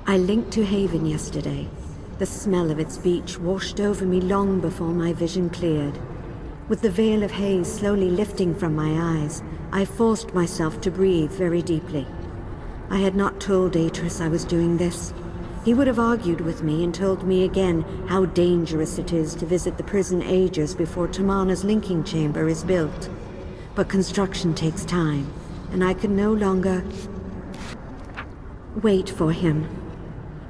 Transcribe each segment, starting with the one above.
I linked to Haven yesterday. The smell of its beach washed over me long before my vision cleared. With the veil of haze slowly lifting from my eyes, I forced myself to breathe very deeply. I had not told Atris I was doing this. He would have argued with me and told me again how dangerous it is to visit the prison ages before Tomahna's linking chamber is built. But construction takes time, and I could no longer wait for him.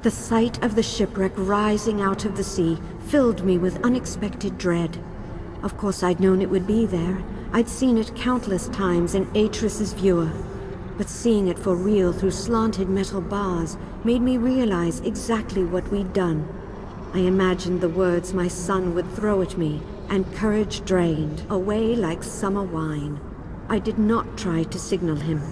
The sight of the shipwreck rising out of the sea filled me with unexpected dread. Of course I'd known it would be there. I'd seen it countless times in Atris's viewer. But seeing it for real through slanted metal bars made me realize exactly what we'd done. I imagined the words my son would throw at me, and courage drained away like summer wine. I did not try to signal him.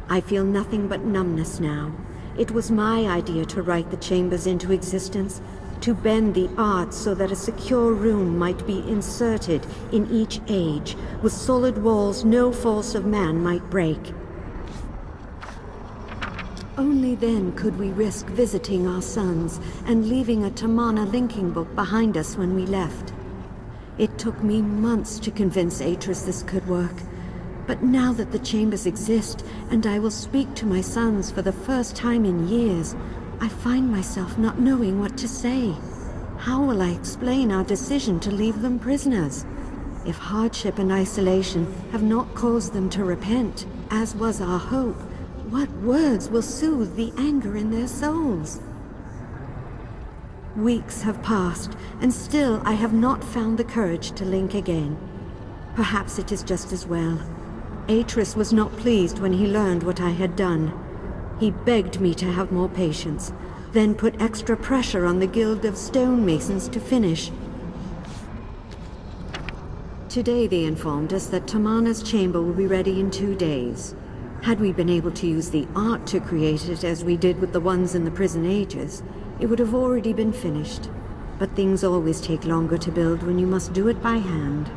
I feel nothing but numbness now. It was my idea to write the chambers into existence, to bend the arts so that a secure room might be inserted in each age, with solid walls no force of man might break. Only then could we risk visiting our sons and leaving a Tomahna linking book behind us when we left. It took me months to convince Atris this could work. But now that the chambers exist, and I will speak to my sons for the first time in years, I find myself not knowing what to say. How will I explain our decision to leave them prisoners? If hardship and isolation have not caused them to repent, as was our hope, what words will soothe the anger in their souls? Weeks have passed, and still I have not found the courage to link again. Perhaps it is just as well. Atris was not pleased when he learned what I had done. He begged me to have more patience, then put extra pressure on the Guild of Stonemasons to finish. Today they informed us that Tomahna's chamber will be ready in 2 days. Had we been able to use the art to create it as we did with the ones in the prison ages, it would have already been finished. But things always take longer to build when you must do it by hand.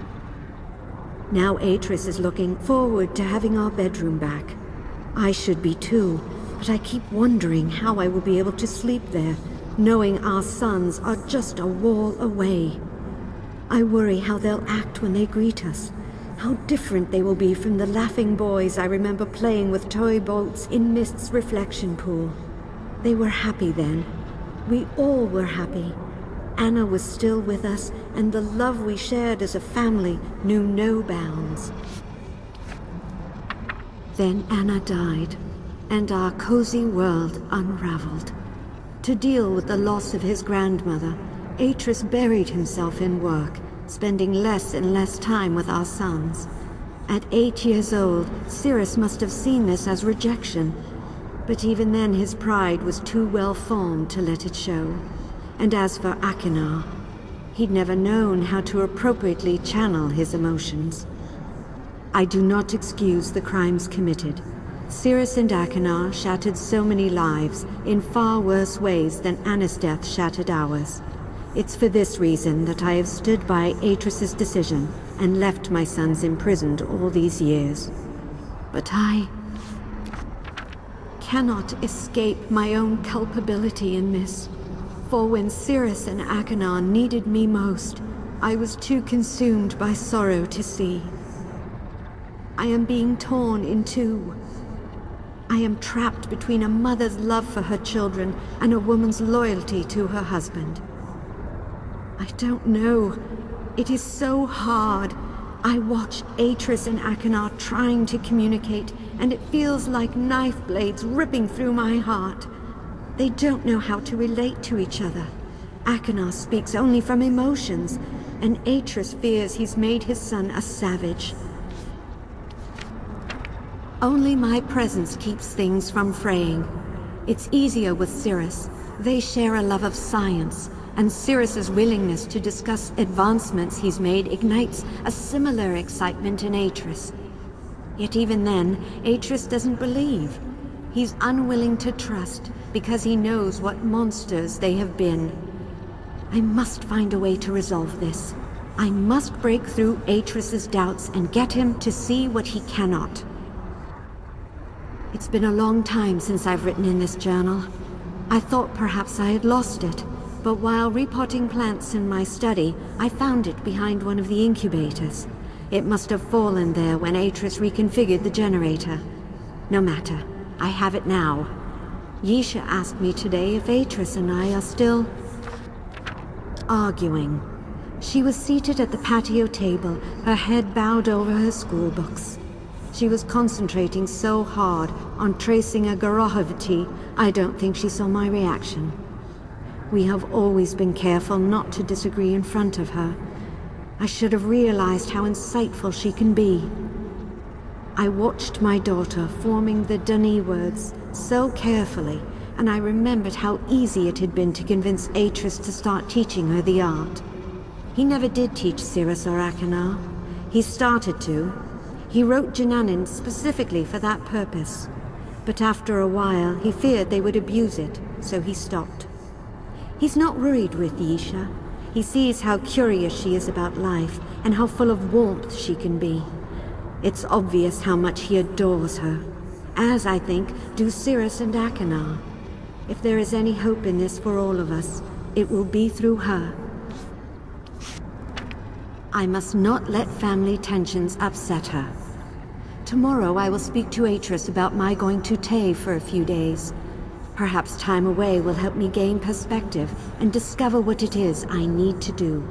Now Atris is looking forward to having our bedroom back. I should be too, but I keep wondering how I will be able to sleep there, knowing our sons are just a wall away. I worry how they'll act when they greet us. How different they will be from the laughing boys I remember playing with toy boats in Myst's reflection pool. They were happy then. We all were happy. Anna was still with us, and the love we shared as a family knew no bounds. Then Anna died, and our cozy world unraveled. To deal with the loss of his grandmother, Atris buried himself in work, spending less and less time with our sons. At 8 years old, Cirrus must have seen this as rejection, but even then his pride was too well formed to let it show. And as for Achenar, he'd never known how to appropriately channel his emotions. I do not excuse the crimes committed. Cirrus and Achenar shattered so many lives in far worse ways than Anna's death shattered ours. It's for this reason that I have stood by Atris's decision and left my sons imprisoned all these years. But I cannot escape my own culpability in this. For when Cirrus and Achenar needed me most, I was too consumed by sorrow to see. I am being torn in two. I am trapped between a mother's love for her children and a woman's loyalty to her husband. I don't know. It is so hard. I watch Atris and Achenar trying to communicate, and it feels like knife blades ripping through my heart. They don't know how to relate to each other. Achenar speaks only from emotions, and Atris fears he's made his son a savage. Only my presence keeps things from fraying. It's easier with Cirrus. They share a love of science, and Cirrus's willingness to discuss advancements he's made ignites a similar excitement in Atris. Yet even then, Atris doesn't believe. He's unwilling to trust because he knows what monsters they have been. I must find a way to resolve this. I must break through Atris's doubts and get him to see what he cannot. It's been a long time since I've written in this journal. I thought perhaps I had lost it, but while repotting plants in my study, I found it behind one of the incubators. It must have fallen there when Atris reconfigured the generator. No matter, I have it now. Yeesha asked me today if Atris and I are still arguing. She was seated at the patio table, her head bowed over her school books. She was concentrating so hard on tracing a Gorohovati, I don't think she saw my reaction. We have always been careful not to disagree in front of her. I should have realized how insightful she can be. I watched my daughter forming the Dani words so carefully, and I remembered how easy it had been to convince Atris to start teaching her the art. He never did teach Cirrus or Achenar. He started to. He wrote Jananin specifically for that purpose. But after a while, he feared they would abuse it, so he stopped. He's not worried with Yeesha. He sees how curious she is about life, and how full of warmth she can be. It's obvious how much he adores her, as, I think, do Cirrus and Achenar. If there is any hope in this for all of us, it will be through her. I must not let family tensions upset her. Tomorrow I will speak to Atris about my going to Tay for a few days. Perhaps time away will help me gain perspective and discover what it is I need to do.